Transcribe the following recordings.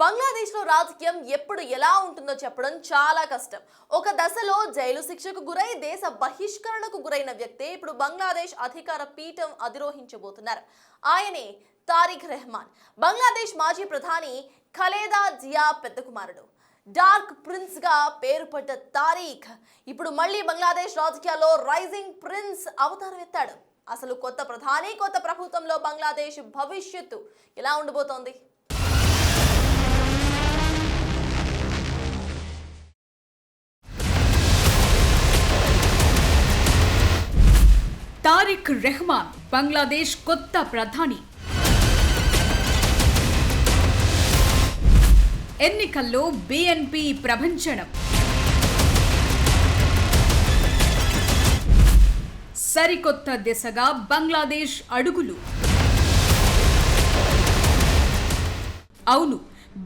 బంగ్లాదేశ్లో రాజకీయం ఎప్పుడు ఎలా ఉంటుందో చెప్పడం చాలా కష్టం. ఒక దశలో జైలు శిక్షకు గురై దేశ బహిష్కరణకు గురైన వ్యక్తే ఇప్పుడు బంగ్లాదేశ్ అధికార పీఠం అధిరోహించబోతున్నారు. ఆయనే తారిక్ రెహమాన్. బంగ్లాదేశ్ మాజీ ప్రధాని ఖలేదా జియా పెద్ద కుమారుడు. డార్క్ ప్రిన్స్ గా పేరు పడ్డ తారిక్ ఇప్పుడు మళ్ళీ బంగ్లాదేశ్ రాజకీయాల్లో రైజింగ్ ప్రిన్స్ అవతారం ఎత్తాడు. అసలు కొత్త ప్రధాని, కొత్త ప్రభుత్వంలో బంగ్లాదేశ్ భవిష్యత్తు ఎలా ఉండబోతోంది? తారిక్ రెహమాన్ బంగ్లాదేశ్ కొత్త ప్రధాని. ఎన్నికల్లో బీఎన్పీ ప్రభంజనం. సరికొత్త దిశగా బంగ్లాదేశ్ అడుగులు. అవును,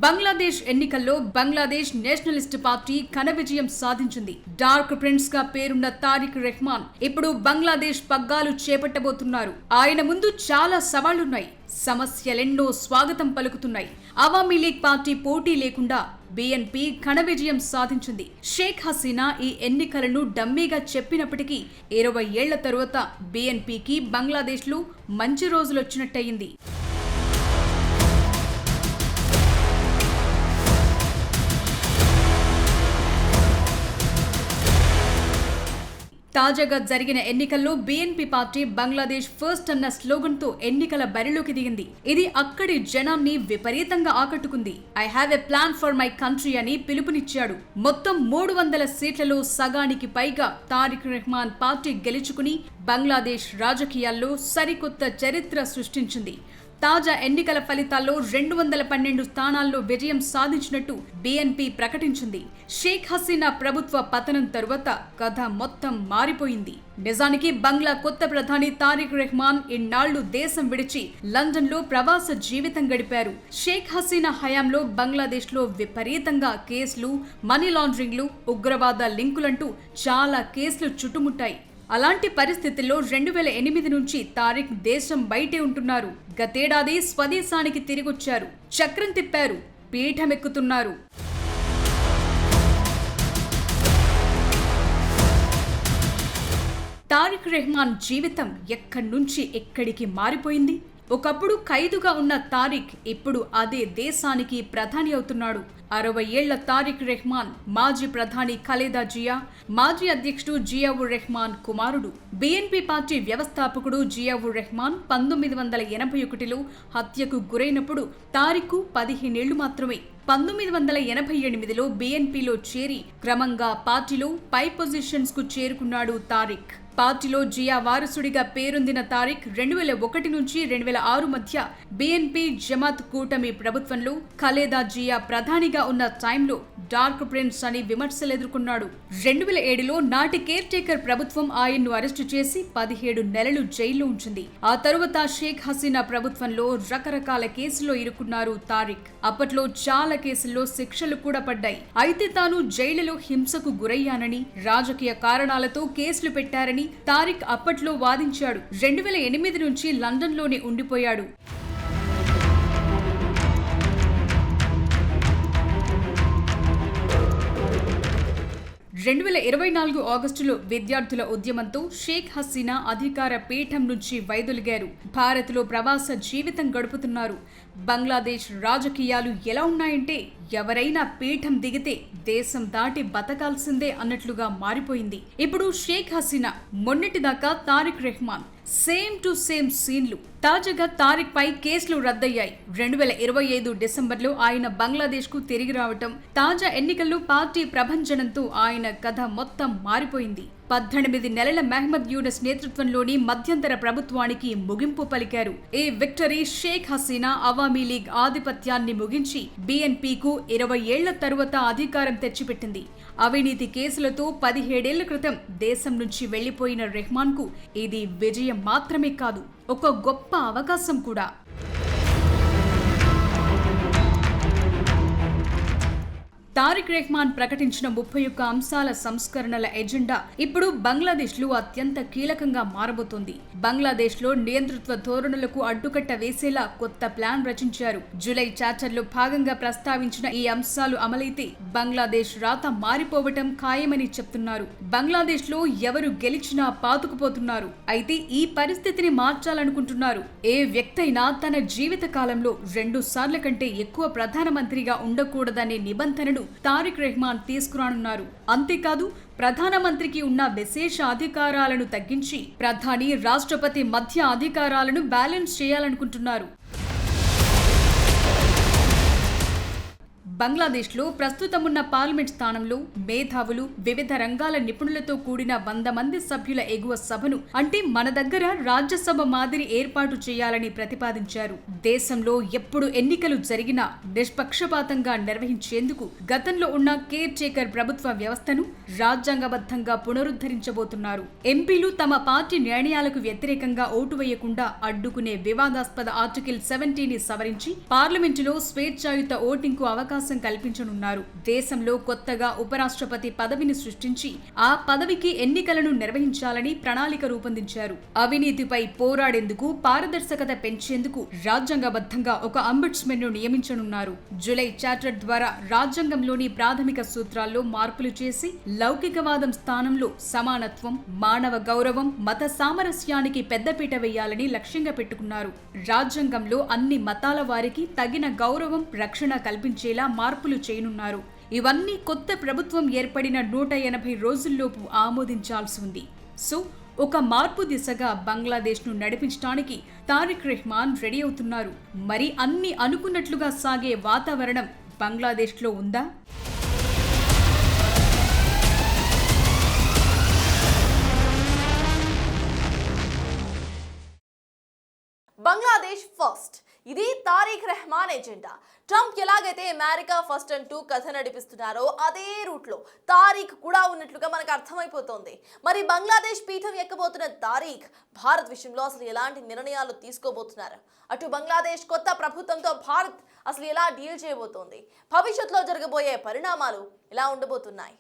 బంగ్లాదేశ్ ఎన్నికల్లో బంగ్లాదేశ్ నేషనలిస్ట్ పార్టీ ఘన విజయం సాధించింది. డార్క్ ప్రిన్స్ గా పేరున్న తారిక్ రెహమాన్ ఇప్పుడు బంగ్లాదేశ్ పగ్గాలు చేపట్టబోతున్నారు. ఆయన ముందు చాలా సవాళ్లున్నాయి. సమస్యలెన్నో స్వాగతం పలుకుతున్నాయి. అవామీ లీగ్ పార్టీ పోటీ లేకుండా బీఎన్పీ ఘన విజయం సాధించింది. షేక్ హసీనా ఈ ఎన్నికలను డమ్మీగా చెప్పినప్పటికీ 20 ఏళ్ల తరువాత బీఎన్పీకి బంగ్లాదేశ్లో మంచి రోజులొచ్చినట్టయింది. తాజాగా జరిగిన ఎన్నికల్లో బీఎన్పీ పార్టీ బంగ్లాదేశ్ ఫస్ట్ అన్న స్లోగన్తో ఎన్నికల బరిలోకి దిగింది. ఇది అక్కడి జనాన్ని విపరీతంగా ఆకట్టుకుంది. I have a plan for my country అని పిలుపునిచ్చాడు. మొత్తం 300 సీట్లలో సగానికి పైగా తారిక్ రెహమాన్ పార్టీ గెలుచుకుని బంగ్లాదేశ్ రాజకీయాల్లో సరికొత్త చరిత్ర సృష్టించింది. తాజా ఎన్నికల ఫలితాల్లో 212 స్థానాల్లో విజయం సాధించినట్టు బీఎన్పీ ప్రకటించింది. షేక్ హసీనా ప్రభుత్వ పతనం తరువాత కథ మొత్తం మారిపోయింది. నిజానికి బంగ్లా కొత్త ప్రధాని తారిక్ రెహమాన్ ఇన్నాళ్లు దేశం విడిచి లండన్లో ప్రవాస జీవితం గడిపారు. షేక్ హసీనా హయాంలో బంగ్లాదేశ్లో విపరీతంగా కేసులు, మనీ లాండరింగ్లు, ఉగ్రవాద లింకులంటూ చాలా కేసులు చుట్టుముట్టాయి. అలాంటి పరిస్థితుల్లో 2008 నుంచి తారిక్ దేశం బయటే ఉంటున్నారు. గతేడాది స్వదేశానికి తిరిగొచ్చారు. చక్రం తిప్పారు, పీఠమెక్కుతున్నారు. తారిక్ రెహమాన్ జీవితం ఎక్కడి నుంచి ఎక్కడికి మారిపోయింది. ఒకప్పుడు ఖైదుగా ఉన్న తారిక్ ఇప్పుడు అదే దేశానికి ప్రధాని అవుతున్నాడు. 60 ఏళ్ల తారిక్ రెహమాన్ మాజీ ప్రధాని ఖలేదా జియా, మాజీ అధ్యక్షుడు జియావుర్ రెహమాన్ కుమారుడు. బీఎన్పీ పార్టీ వ్యవస్థాపకుడు జియావుర్ రెహమాన్ 1981లో హత్యకు గురైనప్పుడు తారిక్ 15 ఏళ్లు మాత్రమే. 1988లో బీఎన్పీలో చేరి క్రమంగా పార్టీలో పై పొజిషన్స్ కు చేరుకున్నాడు తారిక్. పార్టీలో జియా వారసుడిగా పేరొందిన తారిక్ 2001 నుంచి 2006 మధ్య బీఎన్పీ జమాత్ కూటమి ప్రభుత్వంలో ఖలేదా జియా ప్రధానిగా ఉన్న టైంలో డార్క్ ప్రిన్స్ అని విమర్శలు ఎదుర్కొన్నాడు. 2007లో నాటి కేర్ టేకర్ ప్రభుత్వం ఆయన్ను అరెస్టు చేసి 17 నెలలు జైల్లో ఉంచింది. ఆ తరువాత షేక్ హసీనా ప్రభుత్వంలో రకరకాల కేసుల్లో ఇరుక్కున్నారు తారిక్. అప్పట్లో చాలా కేసుల్లో శిక్షలు కూడా పడ్డాయి. అయితే తాను జైలులో హింసకు గురయ్యానని, రాజకీయ కారణాలతో కేసులు పెట్టారని తారిక్ అప్పట్లో వాదించాడు. 2008 నుంచి లండన్లోనే ఉండిపోయాడు. 2024 ఆగస్టులో విద్యార్థుల ఉద్యమంతో షేక్ హసీనా అధికార పీఠం నుంచి వైదొలిగారు. భారత్లో ప్రవాస జీవితం గడుపుతున్నారు. బంగ్లాదేశ్ రాజకీయాలు ఎలా ఉన్నాయంటే ఎవరైనా పీఠం దిగితే దేశం దాటి బతకాల్సిందే అన్నట్లుగా మారిపోయింది. ఇప్పుడు షేక్ హసీనా, మొన్నటిదాకా Tarique Rahman same to same సీన్లు. తాజాగా తారిక్ పై కేసులు రద్దయ్యాయి. 2025 డిసెంబర్లో ఆయన బంగ్లాదేశ్ కు తిరిగి రావటం, తాజా ఎన్నికల్లో పార్టీ ప్రభంజనంతో ఆయన కథ మొత్తం మారిపోయింది. 18 నెలల మహ్మద్ యూనస్ నేతృత్వంలోని మధ్యంతర ప్రభుత్వానికి ముగింపు పలికారు. ఈ విక్టరీ షేక్ హసీనా అవామీ లీగ్ ఆధిపత్యాన్ని ముగించి బీఎన్పీకు 20 ఏళ్ల తరువాత అధికారం తెచ్చిపెట్టింది. అవినీతి కేసులతో 17 ఏళ్ల క్రితం దేశం నుంచి వెళ్లిపోయిన రెహమాన్ కు ఇది విజయం మాత్రమే కాదు, ఒక గొప్ప అవకాశం కూడా. తారిక్ రెహమాన్ ప్రకటించిన 31 అంశాల సంస్కరణల ఎజెండా ఇప్పుడు బంగ్లాదేశ్ లో అత్యంత కీలకంగా మారబోతోంది. బంగ్లాదేశ్ లో నియంతృత్వ ధోరణులకు అడ్డుకట్ట వేసేలా కొత్త ప్లాన్ రచించారు. జూలై చార్టర్ లో భాగంగా ప్రస్తావించిన ఈ అంశాలు అమలైతే బంగ్లాదేశ్ రాత మారిపోవటం ఖాయమని చెప్తున్నారు. బంగ్లాదేశ్ లో ఎవరు గెలిచినా పాతుకుపోతున్నారు. అయితే ఈ పరిస్థితిని మార్చాలనుకుంటున్నారు. ఏ వ్యక్తి అయినా తన జీవిత కాలంలో 2 సార్ల కంటే ఎక్కువ ప్రధానమంత్రిగా ఉండకూడదనే నిబంధనను తారిక్ రెహమాన్ తీసుకురానున్నారు. అంతేకాదు ప్రధానమంత్రికి ఉన్న విశేష అధికారాలను తగ్గించి ప్రధాని, రాష్ట్రపతి మధ్య అధికారాలను బ్యాలెన్స్ చేయాలనుకుంటున్నారు. బంగ్లాదేశ్ లో ప్రస్తుతం ఉన్న పార్లమెంట్ స్థానంలో మేధావులు, వివిధ రంగాల నిపుణులతో కూడిన 100 మంది సభ్యుల ఎగువ సభను, అంటే మన దగ్గర రాజ్యసభ మాదిరి ఏర్పాటు చేయాలని ప్రతిపాదించారు. దేశంలో ఎప్పుడు ఎన్నికలు జరిగినా నిష్పక్షపాతంగా నిర్వహించేందుకు గతంలో ఉన్న కేర్ టేకర్ ప్రభుత్వ వ్యవస్థను రాజ్యాంగబద్ధంగా పునరుద్ధరించబోతున్నారు. ఎంపీలు తమ పార్టీ నిర్ణయాలకు వ్యతిరేకంగా ఓటు వేయకుండా అడ్డుకునే వివాదాస్పద ఆర్టికల్ 70ని సవరించి పార్లమెంటులో స్వేచ్ఛాయుత ఓటింగ్ కు అవకాశం కల్పించనున్నారు. దేశంలో కొత్తగా ఉపరాష్ట్రపతి పదవిని సృష్టించి ఆ పదవికి ఎన్నికలను నిర్వహించాలని ప్రణాళిక రూపొందించారు. అవినీతిపై పోరాడేందుకు, పారదర్శకత పెంచేందుకు రాజ్యాంగబద్ధంగా ఒక అంబుడ్స్మెన్ ను నియమించనున్నారు. జూలై చార్టర్ ద్వారా రాజ్యాంగంలోని ప్రాథమిక సూత్రాల్లో మార్పులు చేసి లౌకికవాదం స్థానంలో సమానత్వం, మానవ గౌరవం, మత సామరస్యానికి పెద్దపీట వేయాలని లక్ష్యంగా పెట్టుకున్నారు. రాజ్యాంగంలో అన్ని మతాల వారికి తగిన గౌరవం, రక్షణ కల్పించేలా మార్పులు చేయనున్నారు. ఇవన్నీ కొత్త ప్రభుత్వం ఏర్పడిన 180 రోజుల్లోపు ఆమోదించాల్సి ఉంది. సో ఒక మార్పు దిశగా బంగ్లాదేశ్ ను నడిపించడానికి తారిక్ రెహమాన్ రెడీ అవుతున్నారు. మరి అన్ని అనుకున్నట్లుగా సాగే వాతావరణం బంగ్లాదేశ్ లో ఉందా? బంగ్లాదేశ్ ఫస్ట్, ఇది తారిక్ రెహమాన్ ఎజెండా. ట్రంప్ ఎలాగైతే అమెరికా ఫస్ట్ అంటూ కథ నడిపిస్తున్నారో అదే రూట్ లో తారిక్ కూడా ఉన్నట్లుగా మనకు అర్థమైపోతోంది. మరి బంగ్లాదేశ్ పీఠం ఎక్కబోతున్న తారిక్ భారత్ విషయంలో అసలు ఎలాంటి నిర్ణయాలు తీసుకోబోతున్నారు? అటు బంగ్లాదేశ్ కొత్త ప్రభుత్వంతో భారత్ అసలు ఎలా డీల్ చేయబోతోంది? భవిష్యత్తులో జరగబోయే పరిణామాలు ఎలా ఉండబోతున్నాయి?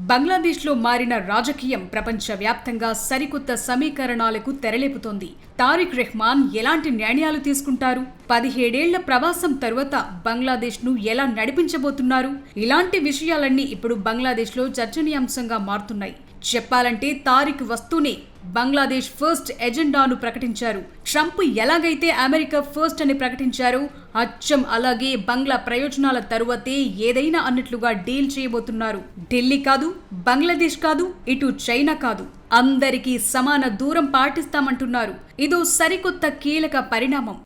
బంగ్లాదేశ్లో మారిన రాజకీయం ప్రపంచవ్యాప్తంగా సరికొత్త సమీకరణాలకు తెరలేపుతోంది. తారిక్ రెహమాన్ ఎలాంటి నిర్ణయాలు తీసుకుంటారు? 17 ఏళ్ల ప్రవాసం తరువాత బంగ్లాదేశ్ను ఎలా నడిపించబోతున్నారు? ఇలాంటి విషయాలన్నీ ఇప్పుడు బంగ్లాదేశ్లో చర్చనీయాంశంగా మారుతున్నాయి. చెప్పాలంటే తారిక్ వస్తూనే బంగ్లాదేశ్ ఫస్ట్ ఎజెండాను ప్రకటించారు. ట్రంప్ ఎలాగైతే అమెరికా ఫస్ట్ అని ప్రకటించారో అచ్చం అలాగే బంగ్లా ప్రయోజనాల తరువాతే ఏదైనా అన్నట్లుగా డీల్ చేయబోతున్నారు. ఢిల్లీ కాదు, బంగ్లాదేశ్ కాదు, ఇటు చైనా కాదు, అందరికీ సమాన దూరం పాటిస్తామంటున్నారు. ఇదో సరికొత్త కీలక పరిణామం.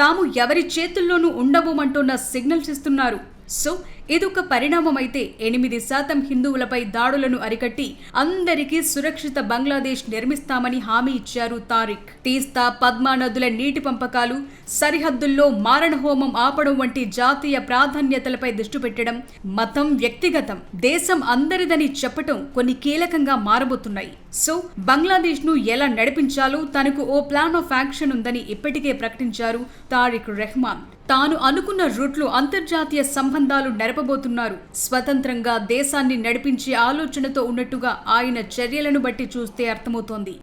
తాము ఎవరి చేతుల్లోనూ ఉండబోమంటున్న సిగ్నల్స్ ఇస్తున్నారు. సో ఇదొక పరిణామం అయితే 8% హిందువులపై దాడులను అరికట్టి అందరికీ సురక్షిత బంగ్లాదేశ్ నిర్మిస్తామని హామీ ఇచ్చారు తారిక్. తీస్తా, పద్మా నదుల నీటి పంపకాలు, సరిహద్దుల్లో మారణహోమం ఆపడం వంటి జాతీయ ప్రాధాన్యతలపై దృష్టి పెట్టడం, మతం వ్యక్తిగతం, దేశం అందరిదని చెప్పటం కొన్ని కీలకంగా మారబోతున్నాయి. సో బంగ్లాదేశ్ ను ఎలా నడిపించాలో తనకు ఓ ప్లాన్ ఆఫ్ యాక్షన్ ఉందని ఇప్పటికే ప్రకటించారు తారిక్ రెహమాన్. తాను అనుకున్న రూట్లో అంతర్జాతీయ సంబంధాలు నెరపబోతున్నారు. స్వతంత్రంగా దేశాన్ని నడిపించే ఆలోచనతో ఉన్నట్టుగా ఆయన చర్యలను బట్టి చూస్తే అర్థమవుతోంది.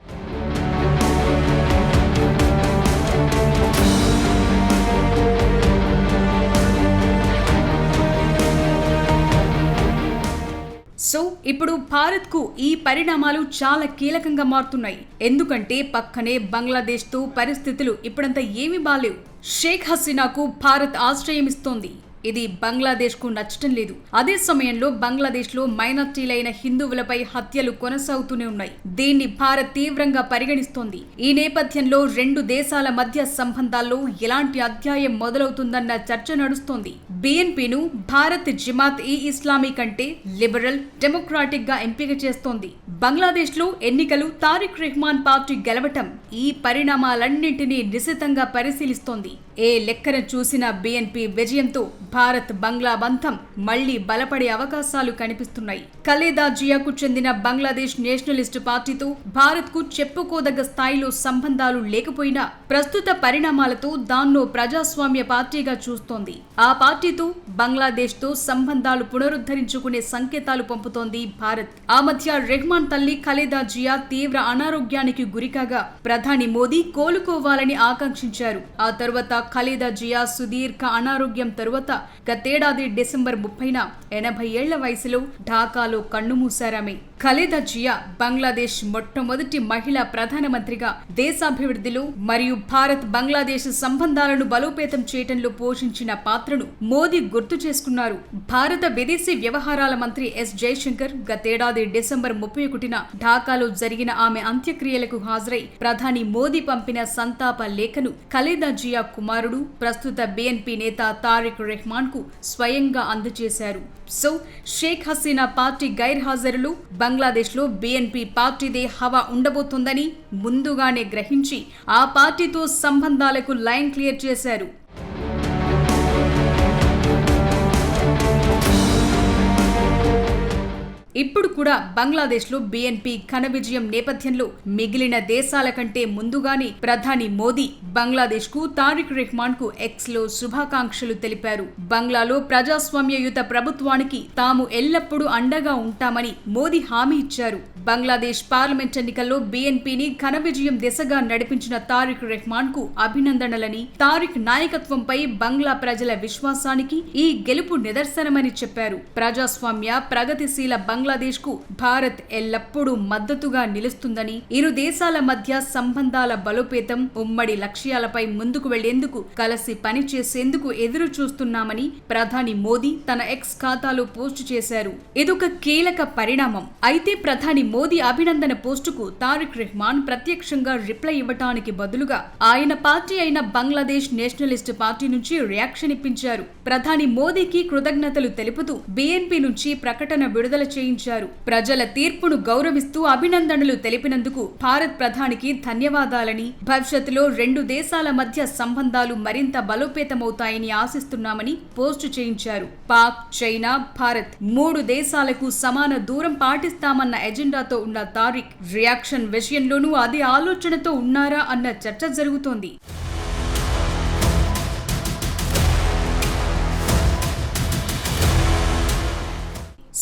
సో ఇప్పుడు భారత్కు ఈ పరిణామాలు చాలా కీలకంగా మారుతున్నాయి. ఎందుకంటే పక్కనే బంగ్లాదేశ్తో పరిస్థితులు ఇప్పుడంతా ఏమీ బాలేవు. షేక్ హసీనాకు భారత్ ఆశ్రయం ఇస్తోంది. ఇది బంగ్లాదేశ్కు నచ్చటం లేదు. అదే సమయంలో బంగ్లాదేశ్లో మైనార్టీలైన హిందువులపై హత్యలు కొనసాగుతూనే ఉన్నాయి. దీన్ని భారత్ తీవ్రంగా పరిగణిస్తోంది. ఈ నేపథ్యంలో రెండు దేశాల మధ్య సంబంధాల్లో ఎలాంటి అధ్యాయం మొదలవుతుందన్న చర్చ నడుస్తోంది. బీఎన్పీను భారత్ జమాత్-ఇ-ఇస్లామీ కంటే లిబరల్, డెమోక్రాటిక్ గా ఎంపిక చేస్తోంది. బంగ్లాదేశ్లో ఎన్నికలు తారిక్ రెహమాన్ పార్టీ గెలవటం ఈ పరిణామాలన్నింటినీ నిశితంగా పరిశీలిస్తోంది. ఏ లెక్కన చూసిన బీఎన్పీ విజయంతో భారత్ బంగ్లా బంధం మళ్లీ బలపడే అవకాశాలు కనిపిస్తున్నాయి. ఖలేదా జియాకు చెందిన బంగ్లాదేశ్ నేషనలిస్ట్ పార్టీతో భారత్ కు చెప్పుకోదగ్గ స్థాయిలో సంబంధాలు లేకపోయినా ప్రస్తుత పరిణామాలతో దాన్నో ప్రజాస్వామ్య పార్టీగా చూస్తోంది. ఆ పార్టీతో బంగ్లాదేశ్ తో సంబంధాలు పునరుద్ధరించుకునే సంకేతాలు పంపుతోంది భారత్. ఆ మధ్య రెహమాన్ తల్లి ఖలేదా జియా తీవ్ర అనారోగ్యానికి గురికాగా ప్రధాని మోదీ కోలుకోవాలని ఆకాంక్షించారు. ఆ తరువాత ఖలేదా జియా సుదీర్ఘ అనారోగ్యం తరువాత గతేడాది డిసెంబర్ 30న 80 ఏళ్ల వయసులో ఢాకాలో కన్నుమూశారామె. ఖలేదా జియా బంగ్లాదేశ్ మొట్టమొదటి మహిళా ప్రధానమంత్రిగా దేశాభివృద్ధిలో మరియు భారత్ బంగ్లాదేశ్ సంబంధాలను బలోపేతం చేయటంలో పోషించిన పాత్రను మోదీ గుర్తు చేసుకున్నారు. భారత విదేశీ వ్యవహారాల మంత్రి ఎస్ జయశంకర్ గతేడాది డిసెంబర్ 31న ఢాకాలో జరిగిన ఆమె అంత్యక్రియలకు హాజరై ప్రధాని మోదీ పంపిన సంతాప లేఖను ఖలేదా జియా కుమారుడు, ప్రస్తుత బీఎన్పీ నేత తారిక్ రెహమాన్ కు స్వయంగా అందజేశారు. సో షేక్ హసీనా పార్టీ గైర్హాజరులో బంగ్లాదేశ్లో బీఎన్పీ పార్టీదే హవా ఉండబోతోందని ముందుగానే గ్రహించి ఆ పార్టీతో సంబంధాలకు లైన్ క్లియర్ చేశారు. ఇప్పుడు కూడా బంగ్లాదేశ్లో బీఎన్పీ ఘన విజయం నేపథ్యంలో మిగిలిన దేశాల కంటే ముందుగానే ప్రధాని మోదీ బంగ్లాదేశ్కు తారిక్ రెహమాన్ కు ఎక్స్ లో శుభాకాంక్షలు తెలిపారు. బంగ్లాలో ప్రజాస్వామ్యయుత ప్రభుత్వానికి తాము ఎల్లప్పుడూ అండగా ఉంటామని మోదీ హామీ ఇచ్చారు. బంగ్లాదేశ్ పార్లమెంట్ ఎన్నికల్లో బీఎన్పీని ఘన విజయం దిశగా నడిపించిన తారిక్ రెహమాన్ కు అభినందనలని, తారిక్ నాయకత్వంపై బంగ్లా ప్రజల విశ్వాసానికి ఈ గెలుపు నిదర్శనమని చెప్పారు. ప్రజాస్వామ్య ప్రగతిశీల బంగ్లాదేశ్ కు భారత్ ఎల్లప్పుడూ మద్దతుగా నిలుస్తుందని, ఇరు దేశాల మధ్య సంబంధాల బలోపేతం, ఉమ్మడి లక్ష్యాలపై ముందుకు వెళ్లేందుకు కలిసి పనిచేసేందుకు ఎదురు చూస్తున్నామని ప్రధాని మోదీ తన ఎక్స్ ఖాతాలో పోస్టు చేశారు. ఇదొక కీలక పరిణామం. అయితే ప్రధాని మోదీ అభినందన పోస్టుకు తారిక్ రెహమాన్ ప్రత్యక్షంగా రిప్లై ఇవ్వటానికి బదులుగా ఆయన పార్టీ అయిన బంగ్లాదేశ్ నేషనలిస్ట్ పార్టీ నుంచి రియాక్షన్ ఇప్పించారు. ప్రధాని మోదీకి కృతజ్ఞతలు తెలుపుతూ బీఎన్పీ నుంచి ప్రకటన విడుదల చేయించారు. ప్రజల తీర్పును గౌరవిస్తూ అభినందనలు తెలిపినందుకు భారత్ ప్రధానికి ధన్యవాదాలని, భవిష్యత్తులో రెండు దేశాల మధ్య సంబంధాలు మరింత బలోపేతమవుతాయని ఆశిస్తున్నామని పోస్టు చేయించారు. పాక్, చైనా, భారత్ 3 దేశాలకు సమాన దూరం పాటిస్తామన్న ఎజెండాతో ఉన్న తారిక్ రియాక్షన్ విషయంలోనూ అదే ఆలోచనతో ఉన్నారా అన్న చర్చ జరుగుతోంది.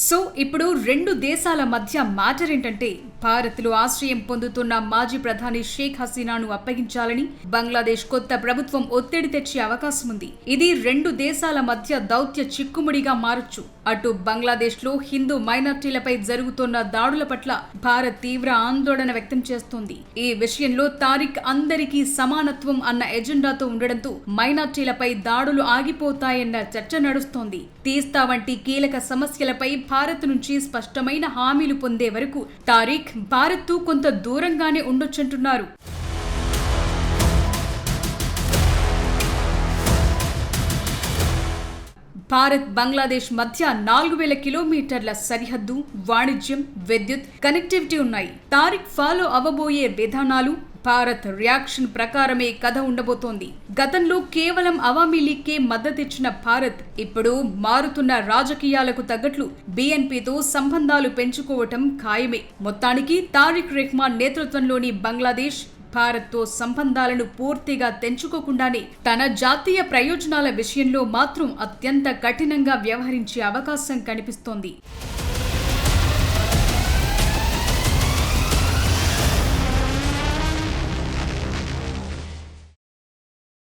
సో ఇప్పుడు రెండు దేశాల మధ్య మ్యాటర్ ఏంటంటే భారత్లో ఆశ్రయం పొందుతున్న మాజీ ప్రధాని షేక్ హసీనాను అప్పగించాలని బంగ్లాదేశ్ కొత్త ప్రభుత్వం ఒత్తిడి తెచ్చే అవకాశం ఉంది. ఇది రెండు దేశాల మధ్య దౌత్య చిక్కుముడిగా మారొచ్చు. అటు బంగ్లాదేశ్లో హిందూ మైనార్టీలపై జరుగుతున్న దాడుల పట్ల భారత్ తీవ్ర ఆందోళన వ్యక్తం చేస్తోంది. ఈ విషయంలో తారిక్ అందరికీ సమానత్వం అన్న ఎజెండాతో ఉండడంతో మైనార్టీలపై దాడులు ఆగిపోతాయన్న చర్చ నడుస్తోంది. తీస్తా వంటి కీలక సమస్యలపై భారత్ నుంచి స్పష్టమైన హామీలు పొందే వరకు తారిక్ భారత్తో కొంత దూరంగానే ఉండొచ్చంటున్నారు. భారత్ బంగ్లాదేశ్ మధ్య 4000 కిలోమీటర్ల సరిహద్దు, వాణిజ్యం, విద్యుత్ కనెక్టివిటీ ఉన్నాయి. తారిక్ ఫాలో అవ్వబోయే విధానాలు, భారత్ రియాక్షన్ ప్రకారమే కథ ఉండబోతోంది. గతంలో కేవలం అవామీ లీగ్కే మద్దతిచ్చిన భారత్ ఇప్పుడు మారుతున్న రాజకీయాలకు తగ్గట్లు బీఎన్పీతో సంబంధాలు పెంచుకోవటం ఖాయమే. మొత్తానికి తారిక్ రెహమాన్ నేతృత్వంలోని బంగ్లాదేశ్ భారత్తో సంబంధాలను పూర్తిగా తెంచుకోకుండానే తన జాతీయ ప్రయోజనాల విషయంలో మాత్రం అత్యంత కఠినంగా వ్యవహరించే అవకాశం కనిపిస్తోంది.